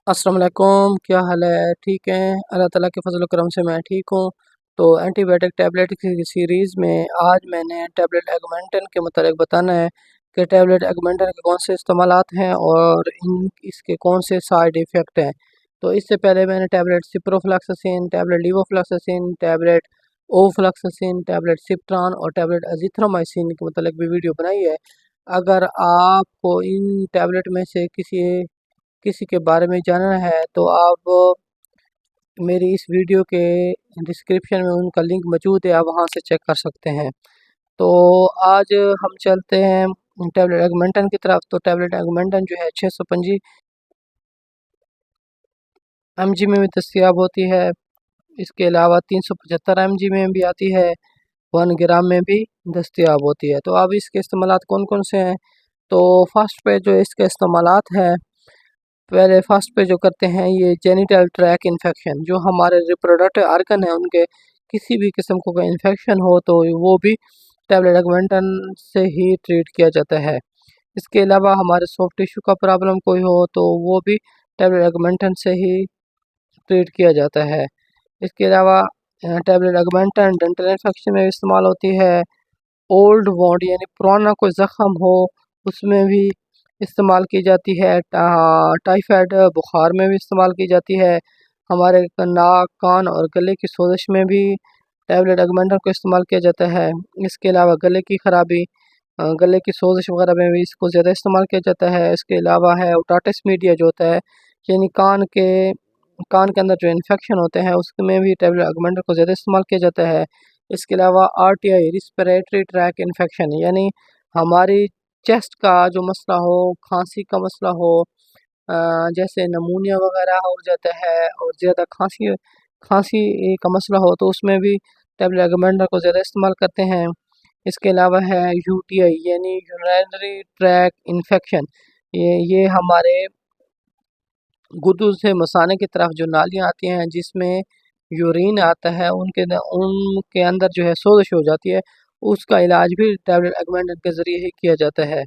अस्सलाम वालेकुम, क्या हाल है? ठीक हैं, अल्लाह ताला के फजल करम से मैं ठीक हूँ। तो एंटीबायोटिक टैबलेट की सीरीज़ में आज मैंने टैबलेट एगमेंटन के मुतालिक बताना है कि टैबलेट एगमेंटन के कौन से इस्तेमालात हैं और इसके कौन से साइड इफ़ेक्ट हैं। तो इससे पहले मैंने tablet ciprofloxacin, tablet levofloxacin, tablet ofloxacin, tablet सिप्ट्रान और टैबलेट अज़िथ्रोमाइसिन के मुतालिक भी वीडियो बनाई है। अगर आपको इन टैबलेट में से किसी किसी के बारे में जानना है तो आप मेरी इस वीडियो के डिस्क्रिप्शन में उनका लिंक मौजूद है, आप वहां से चेक कर सकते हैं। तो आज हम चलते हैं टैबलेट एगमेंटन की तरफ। तो टैबलेट एगमेंटन जो है 625 mg में भी दस्तियाब होती है। इसके अलावा 375 mg में भी आती है, 1 ग्राम में भी दस्तियाब होती है। तो अब इसके इस्तेमालात कौन कौन से हैं। तो फर्स्ट पे जो इसके इस्तेमालात है, पहले फर्स्ट पे जो करते हैं ये जेनिटल ट्रैक इन्फेक्शन, जो हमारे रिप्रोडक्टिव आर्गन है उनके किसी भी किस्म को कोई इन्फेक्शन हो तो वो भी टैबलेट एगमेंटन से ही ट्रीट किया जाता है। इसके अलावा हमारे सॉफ्ट टिश्यू का प्रॉब्लम कोई हो तो वो भी टैबलेट एगमेंटन से ही ट्रीट किया जाता है। इसके अलावा टैबलेट एगमेंटन डेंटल इन्फेक्शन में इस्तेमाल होती है। ओल्ड वॉन्ड यानी पुराना कोई ज़ख़म हो उसमें भी इस्तेमाल की जाती है। टाइफाइड बुखार में भी इस्तेमाल की जाती है। हमारे नाक, कान और गले की सोजिश में भी टैबलेट एगमेंटन को इस्तेमाल किया जाता है। इसके अलावा गले की ख़राबी, गले की सोजिश वगैरह में भी इसको ज़्यादा इस्तेमाल किया जाता है। इसके अलावा है ओटाटिस मीडिया जो होता है, यानी कान के अंदर जो इन्फेक्शन होते हैं उसमें भी टैबलेट एगमेंटन को ज़्यादा इस्तेमाल किया जाता है। इसके अलावा आरटीआई रिस्पिरेटरी ट्रैक इन्फेक्शन, यानी हमारी चेस्ट का जो मसला हो, खांसी का मसला हो, जैसे नमूनिया वगैरह हो जाता है और ज़्यादा खांसी खांसी का मसला हो तो उसमें भी टैबलेट एगमेंटन को ज़्यादा इस्तेमाल करते हैं। इसके अलावा है यूटीआई यानी यूरिनरी ट्रैक इन्फेक्शन, ये हमारे गुर्दों से मसाने की तरफ जो नालियाँ आती हैं जिसमें यूरिन आता है, उनके अंदर जो है सोजिश हो जाती है, उसका इलाज भी टैबलेट एगमेंटन के ज़रिए ही किया जाता है।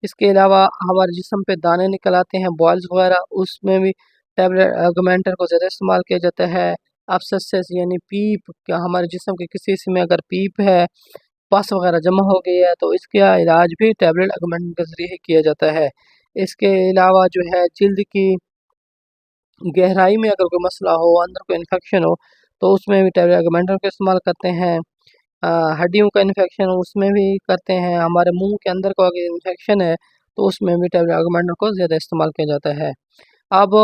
इसके अलावा हमारे जिस्म पे दाने निकल आते हैं, बॉयल्स वगैरह, उसमें भी टैबलेट एगमेंटन को ज़्यादा इस्तेमाल किया जाता है। एब्सेसिस यानी पीप, क्या हमारे जिस्म के किसी हिस्से में अगर पीप है, पस वगैरह जमा हो गई है तो इसका इलाज भी टैबलेट एगमेंटन के ज़रिए ही किया जाता है। इसके अलावा जो है जिल्द की गहराई में अगर कोई मसला हो, अंदर कोई इन्फेक्शन हो तो उसमें भी टैबलेट एगमेंटन का इस्तेमाल करते हैं। हड्डियों का इन्फेक्शन हो उसमें भी करते हैं। हमारे मुंह के अंदर को अगर इन्फेक्शन है तो उसमें भी टैबलेट एगमेंटन को ज़्यादा इस्तेमाल किया जाता है। अब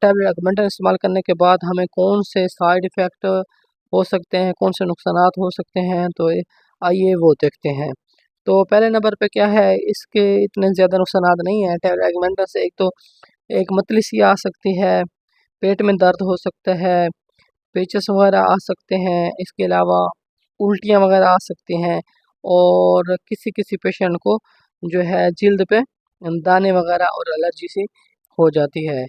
टैबलेट एगमेंटन इस्तेमाल करने के बाद हमें कौन से साइड इफ़ेक्ट हो सकते हैं, कौन से नुकसानात हो सकते हैं, तो आइए वो देखते हैं। तो पहले नंबर पे क्या है, इसके इतने ज़्यादा नुकसानात नहीं हैं टैबलेट एगमेंटन से। एक तो एक मतली सी आ सकती है, पेट में दर्द हो सकता है, पेचस वगैरह आ सकते हैं। इसके अलावा उल्टियाँ वगैरह आ सकती हैं और किसी किसी पेशेंट को जो है जिल्द पे दाने वगैरह और एलर्जी सी हो जाती है।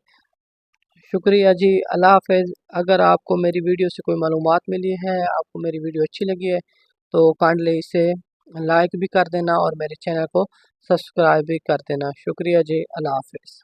शुक्रिया जी, अल्लाह हाफ़िज़। अगर आपको मेरी वीडियो से कोई मालूमात मिली है, आपको मेरी वीडियो अच्छी लगी है तो काइंडली इसे लाइक भी कर देना और मेरे चैनल को सब्सक्राइब भी कर देना। शुक्रिया जी, अल्लाह हाफ़िज़।